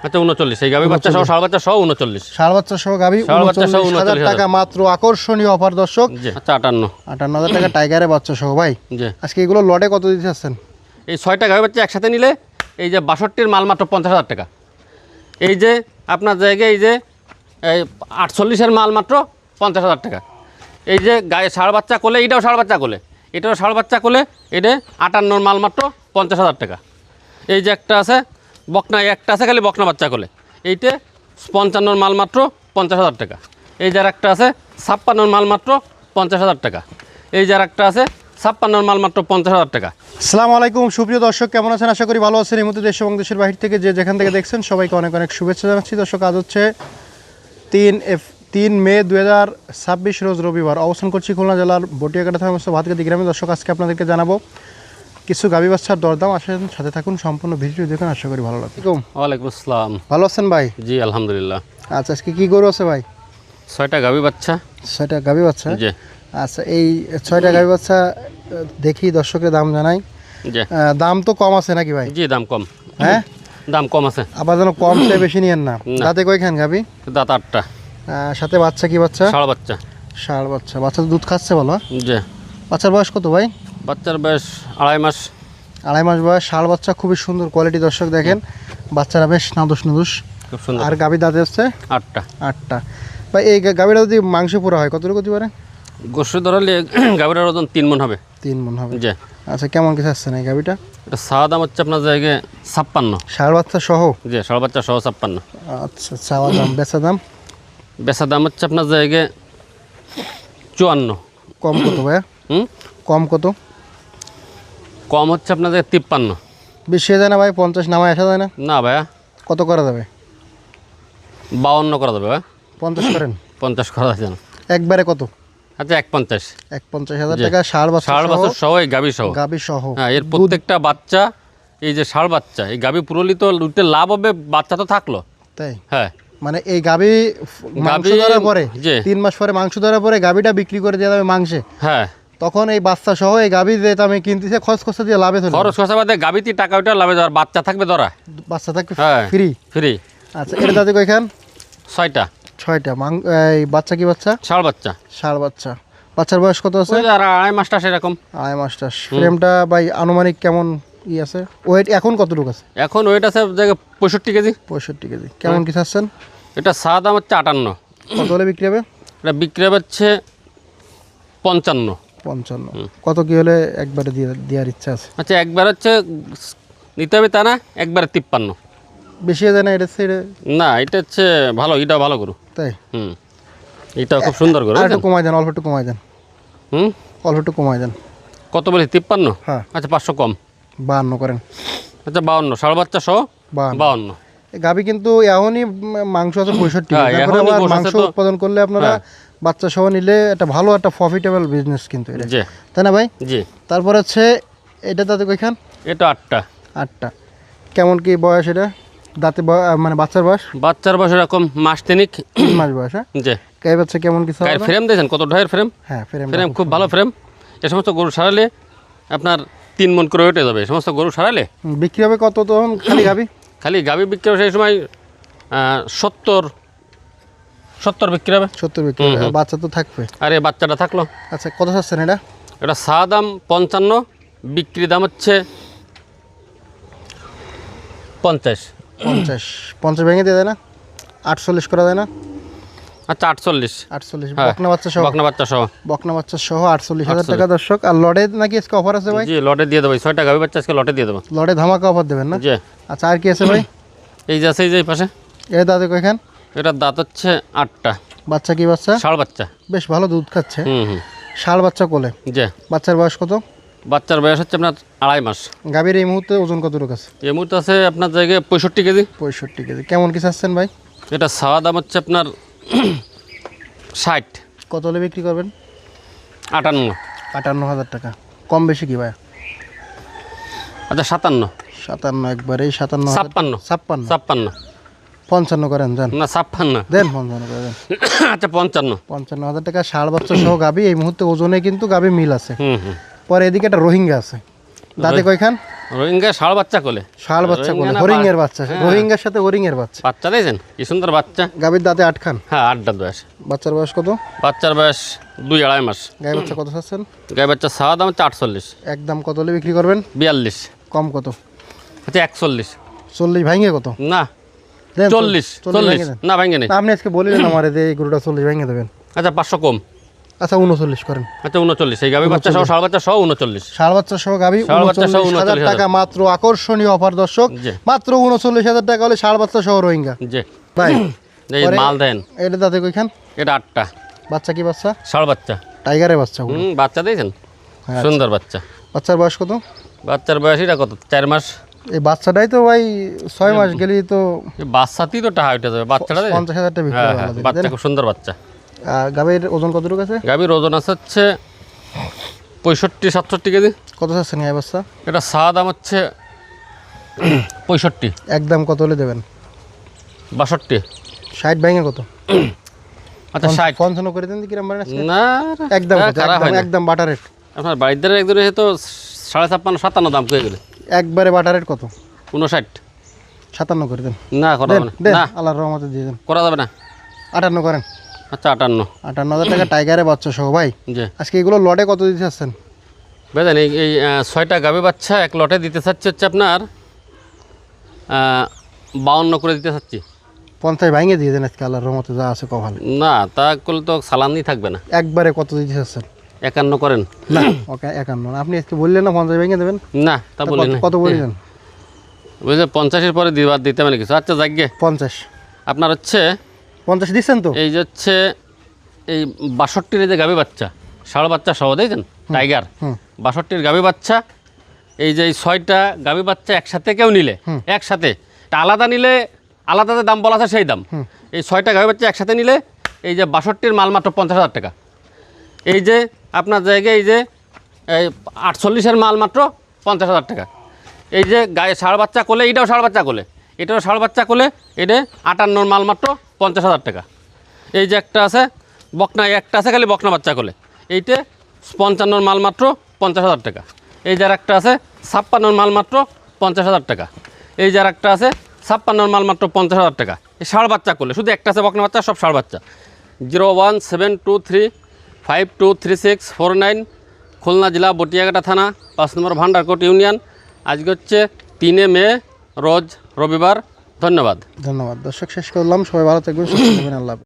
আচ্ছা 39 এই গাবি বাচ্চা সহ ষাঁড় বাচ্চা সহ 39 ষাঁড় বাচ্চা সহ গাবি 39,000 টাকা মাত্র আকর্ষণীয় অফার দর্শক। জি আচ্ছা 58,000 টাকা টাইগারের বাচ্চা সহ ভাই। জি আজকে এগুলো লটে কত দিতে চাচ্ছেন? এই 6টা গাবি বাচ্চা একসাথে নিলে এই যে 62 এর মাল মাত্র 50,000 টাকা। এই যে আপনার জায়গায় এই যে এই 48 এর মাল মাত্র 50,000 টাকা। এই যে গায়ে ষাঁড় বাচ্চা কোলে এটাও ষাঁড় বাচ্চা কোলে এটাও ষাঁড় বাচ্চা কোলে এটা 58 মাল মাত্র 50,000 টাকা। এই যে একটা আছে বকনা একটা আছে খালি বকনা বাচ্চা কোলে এইটা 55 মাল মাত্র 50,000 টাকা। এই যার একটা আছে 56 মাল মাত্র 50,000 টাকা। এই যার একটা আছে 56 মাল মাত্র 50,000 টাকা। আসসালামু আলাইকুম সুপ্রিয় দর্শক, কেমন আছেন? আশা করি ভালো আছেন। এই মুহূর্তে দেশ এবং দেশের বাইরে থেকে যে যেখান থেকে দেখছেন সবাইকে অনেক অনেক শুভেচ্ছা জানাচ্ছি। দর্শক আজ হচ্ছে 3 মে 2026 রোজ রবিবার। অবস্থান করছি খুলনা জেলার বটিয়াকাটা থানা ভাতগাদি গ্রামে। দর্শক আজকে আপনাদেরকে জানাবো কিছু গাভী বাচ্চার দরদাম। আসেন সাথে থাকুন, সম্পূর্ণ ভিডিও দেখুন, আশা করি ভালো লাগবে। ওয়ালাইকুম আসসালাম। ভালো আছেন ভাই? জি আলহামদুলিল্লাহ। আচ্ছা আজকে কি গরু আছে ভাই? 6টা গাভী বাচ্চা। 6টা গাভী বাচ্চা? জি আচ্ছা এই 6টা গাভী বাচ্চা দেখি দর্শকের দাম জানাই। জি দাম তো কম আছে নাকি ভাই? জি দাম কম। হ্যাঁ দাম কম আছে। আবার যেন কম চেয়ে বেশি নিয়েন না। দাঁতে কয়খান গাভী? দাঁত 8টা। সাথে বাচ্চা কি বাচ্চা? ষাঁড় বাচ্চা। ষাঁড় বাচ্চা। বাচ্চা তো দুধ খাচ্ছে বলো? জি। বাচ্চার বয়স কত ভাই? বাচ্চার বয়স 2.5 মাস। 2.5 মাস বয়স। ষাঁড় বাচ্চা খুবই সুন্দর কোয়ালিটি দর্শক দেখেন, বাচ্চারা বেশ নাদুস নুদুস, খুব সুন্দর। আর গাভী দাঁতে হচ্ছে 8টা। 8টা। ভাই এই গাভীটা যদি মাংস পুরা হয় কতটুকু হতে পারে? গোস্ত ধরালে গাভীটার ওজন 3 মণ হবে। 3 মণ হবে। জি। আচ্ছা কেমন কিছু আসছে না এই গাভীটা? এটা চাওয়া দাম হচ্ছে আপনার জায়গায় 56। ষাঁড় বাচ্চা সহ? জি ষাঁড় বাচ্চা সহ 56। আচ্ছা চাওয়া দাম, বেচা দাম? বেচা দাম হচ্ছে আপনার জায়গায় 54। কম কত ভাইয়া? কম কত? কম হচ্ছে আপনার জায়গায় 53। বেশি হয়ে যায় না ভাই? 50 নামায় আসা যায় না? না ভাইয়া। কত করা যাবে? 52 করা যাবে ভাই। 50 করেন? 50 করা যাচ্ছে না। একবারে কত? আচ্ছা 51। 51,000 টাকা ষাঁড় বাচ্চা সহ এই গাভী সহ। গাভী সহ। হ্যাঁ এর প্রত্যেকটা বাচ্চা এই যে ষাঁড় বাচ্চা এই গাভী পুরোলি তো লুটে লাভ হবে, বাচ্চা তো থাকলো। তাই? হ্যাঁ মানে এই গাভী মাংস ধরার পরে 3 মাস পরে মাংস ধরার পরে গাভীটা বিক্রি করে দিয়ে যাবে মাংসে। হ্যাঁ তখন এই বাচ্চা সহ এই গাভী যে আমি কিনতেছে খরচ খরচা দিয়ে লাভে চলে খরচ খরচা বাদে গাভীতে টাকা ওইটা লাভে যাওয়ার, বাচ্চা থাকবে ধরা। বাচ্চা থাকবে হ্যাঁ ফ্রি? ফ্রি। আচ্ছা এটা দাঁতে কয়খান? 6টা। 6টা। এই বাচ্চা কি বাচ্চা? ষাঁড় বাচ্চা। ষাঁড় বাচ্চা। বাচ্চার বয়স কত আছে? আর 2.5 মাসটা সেরকম। 2.5 মাসটা। ফ্রেমটা ভাই আনুমানিক কেমন ই আছে? ওয়েট এখন কতটুকু আছে? এখন ওয়েট আছে জায়গায় 65 কেজি। 65 কেজি। কেমন কি চাচ্ছেন? এটা চাওয়া দাম হচ্ছে 58। কত হলে বিক্রি হবে? এটা বিক্রি হচ্ছে 55। 55। কত কি হলে একবারে দেওয়ার ইচ্ছা আছে? আচ্ছা একবার হচ্ছে নিতে হবে তা না, একবারে 53। বেশি হয়ে যায় না এটা ছেড়ে? না এটা হচ্ছে ভালো, এটা ভালো গরু। তাই? এটা খুব সুন্দর গরু। আর একটু কমাই দেন, অল্প একটু কমাই দেন। অল্প একটু কমাই দেন। কত বলি? 53? হ্যাঁ। আচ্ছা 500 কম। 52 করেন। আচ্ছা 52। ষাঁড় বাচ্চা সহ 52। গাভী কিন্তু এখনই মাংস আছে 65। হ্যাঁ, তারপরে এখনই আবার গোশ মাংস আছে তো। উৎপাদন করলে আপনারা বাচ্চা সহ নিলে একটা ভালো একটা প্রফিটেবল বিজনেস কিন্তু এটা, জি তাই না ভাই? জি। তারপর হচ্ছে এটা দাঁতে কয়খান? এটা 8টা। 8টা। কেমন কি বয়স এটা? দাঁতে মানে বাচ্চার বয়স? বাচ্চার বয়স এরকম মাস 3 মাস বয়স। হ্যাঁ। জি। গাই বাচ্চা কেমন কিছু? গায়ের ফ্রেম দিয়েছেন কত ঢয়ের ফ্রেম? হ্যাঁ ফ্রেম খুব ভালো ফ্রেম। এ সমস্ত গরু সারালে আপনার 3 মণ করে উঠে যাবে। সমস্ত গরু সারালে বিক্রি হবে কত তখন? খালি গাভী? খালি গাভী বিক্রি হবে সেই সময় 70 বিক্রি হবে। 70 বিক্রি হবে। বাচ্চা তো থাকবে। আর এই বাচ্চাটা থাকলো। আচ্ছা কত চাচ্ছেন এটা? এটা চাওয়া দাম 55, বিক্রি দাম হচ্ছে 50। 50 ভেঙে দিয়ে দেয় না? 48 করা যায় না? আচ্ছা 48। 48। বকনা বাচ্চা সহ? বকনা বাচ্চা সহ। বকনা বাচ্চা সহ 48,000 টাকা দর্শক। আর লটে নাকি আজকে অফার আছে ভাই? জি লটে দিয়ে দেবো। 6টা গাভী বাচ্চা আজকে লটে দিয়ে দেবো। লটে ধামাকা অফার দেবেন না? জি। আচ্ছা আর কি আছে ভাই? এই যে আছে এই যে এই পাশে। এর দাঁতে কয়খান? এটার দাঁত হচ্ছে 8টা। বাচ্চা কি বাচ্চা? ষাঁড় বাচ্চা। বেশ ভালো দুধ খাচ্ছে। হুম। ষাঁড় বাচ্চা কোলে? জি। বাচ্চার বয়স কত? বাচ্চার বয়স হচ্ছে আপনার 2.5 মাস। গাভীর এই মুহূর্তে ওজন কতটুকু আছে? এই মুহূর্তে আছে আপনার জায়গায় 65 কেজি। 65 কেজি। কেমন কি চাচ্ছেন ভাই? এটা চাওয়া দাম হচ্ছে আপনার 60। কত হলে বিক্রি করবেন? 58। 58,000 টাকা। কম বেশি কি ভাই? আচ্ছা 57। 57 একবারেই 57। 56। 56। 56। 55 করেন যান। না 56 দেন 55 করে দেন। আচ্ছা 55। 55,000 টাকা ষাঁড় বাচ্চা সহ গাভী এই মুহূর্তে ওজনে কিন্তু গাভী মিল আছে। হুম। পরে এদিকে একটা রোহিঙ্গা আছে। দাঁতে কয়খান? রোহিঙ্গা ষাঁড় বাচ্চা কোলে। ষাঁড় বাচ্চা রোহিঙ্গা বলে, না হরিঙ্গের বাচ্চা, হ্যাঁ। রোহিঙ্গার সাথে হরিঙ্গের বাচ্চা। বাচ্চা দিয়েছেন কি সুন্দর বাচ্চা। গাভীর দাঁতে 8 খান। হ্যাঁ 8 দাঁত বয়স। বাচ্চার বয়স কত? বাচ্চার বয়স 2-2.5 মাস। গাই বাচ্চা কত চাচ্ছেন? গাই বাচ্চা চাওয়া দাম হচ্ছে 48। একদম কত হলে বিক্রি করবেন? 42। কম কত? আচ্ছা 41। 40 ভাঙে কত? না দেন 40 ভেঙে দেন। না ভাঙ্গে নেই। না, আপনি আজকে বলিলেন আমারে যে এই গরুটা 40 ভেঙে দেবেন। আচ্ছা 500 কম। আচ্ছা 39 করেন। আচ্ছা 39। এই গাভী বাচ্চা সহ ষাঁড় বাচ্চা সহ 39। ষাঁড় বাচ্চা সহ গাভী ষাঁড় বাচ্চা সহ 39,000 টাকা, মাত্র আকর্ষণীয় অফার দর্শক। জি। মাত্র 39,000 টাকা হলে ষাঁড় বাচ্চা সহ রোহিঙ্গা। জি ভাই এই পরে- মাল দেন। এটা দাঁতে কইখান? এটা 8টা বাচ্চা কি বাচ্চা? ষাঁড় বাচ্চা। টাইগারের বাচ্চা ওগুলো। বাচ্চা দিয়েছেন হ্যাঁ, সুন্দর বাচ্চা। বাচ্চার বয়স কত? বাচ্চার বয়স এটা কত? 4 মাস। এই বাচ্চাটাই তো ভাই 6 মাস গেলেই তো এই বাচ্চাতেই তো টাকা উঠে যাবে বাচ্চাটা। 50,000 টাকা বিক্রি হ্যাঁ হবে হ্যাঁ আমাদের, বাচ্চা তাই না? খুব সুন্দর বাচ্চা। গাভীর ওজন কতটুকু আছে? গাভীর ওজন আছে হচ্ছে 65-67 কেজি। কত চাচ্ছেন গাই বাচ্চা? এটা চাওয়া দাম হচ্ছে 65। একদম কত হলে দেবেন? 62। 60 ভাঙে কত? আচ্ছা 60। 55 করে দেন কিরম পারেন আজকে? না একদম কত? খারাপ হয় না। একদম বাটার রেট। আপনার বাড়ির দ্বারা একদম তো 56-57 দাম হয়ে গেলে। একবারে বাটার রেট কত? 59। 57 করে দেন। না করা দেন যাবে দেন, না। না আল্লাহর রহমতে দিয়ে দেন। করা যাবে না। 58 করেন। আচ্ছা 58। 58,000 টাকা টাইগারে বাচ্চা সহ ভাই। জি আজকে এগুলো লটে কত দিতে চাচ্ছেন? বেদেন এই 6টা গাভী বাচ্চা এক লটে দিতে চাচ্ছি হচ্ছে আপনার 52 করে দিতে চাচ্ছি। 50 ভাঙে দিয়ে দেন আজকে আল্লাহর রহমতে যা আছে কভাল। না তা করলে তো সালানি থাকবে না। একবারে কত দিতে চাচ্ছেন? 51 করেন। না ওকে 51 না, আপনি আজকে বললেন না 50 ভেঙে দেবেন। না তা বলি না। কত বললেন? বুঝলে 50-এর পরে দিতে মানে কিছু। আচ্ছা যাক গে 50। আপনার হচ্ছে 50 দিচ্ছেন তো? এই যে হচ্ছে এই 62-র যে গাভী বাচ্চা ষাঁড় বাচ্চা সহ দিয়েছেন টাইগার। হুম। 62-র গাভী বাচ্চা এই যে এই 6টা গাভী বাচ্চা একসাথে কেউ নিলে একসাথে, তা আলাদা নিলে আলাদা যে দাম বলা আছে সেই দাম। এই 6টা গাভী বাচ্চা একসাথে নিলে এই যে 62-র মাল মাত্র 50,000 টাকা। এই যে আপনার জায়গায় এই যে এই 48-এর মাল মাত্র 50,000 টাকা। এই যে গায়ে ষাঁড় বাচ্চা কোলে, এটাও ষাঁড় বাচ্চা কোলে, এটাও ষাঁড় বাচ্চা কোলে, এটা 58-র মাল মাত্র 50,000 টাকা। এই যে একটা আছে বকনা, একটা আছে খালি বকনা বাচ্চা কোলে, এইটা 55-র মাল মাত্র 50,000 টাকা। এই যার একটা আছে 56-র মাল মাত্র 50,000 টাকা। এই যার একটা আছে 56-র মাল মাত্র 50,000 টাকা। এই ষাঁড় বাচ্চা কোলে, শুধু একটা আছে বকনা বাচ্চা, সব ষাঁড় বাচ্চা। 01723523649, খুলনা জেলা বটিয়াঘাটা থানা, 5 নম্বর ভান্ডারকোট ইউনিয়ন। আজকে হচ্ছে 3 মে রোজ রবিবার। ধন্যবাদ। ধন্যবাদ দর্শক, শেষ করলাম। সবাই ভালো থাকবেন, সুস্থ থাকবেন। আল্লাহ হাফেজ।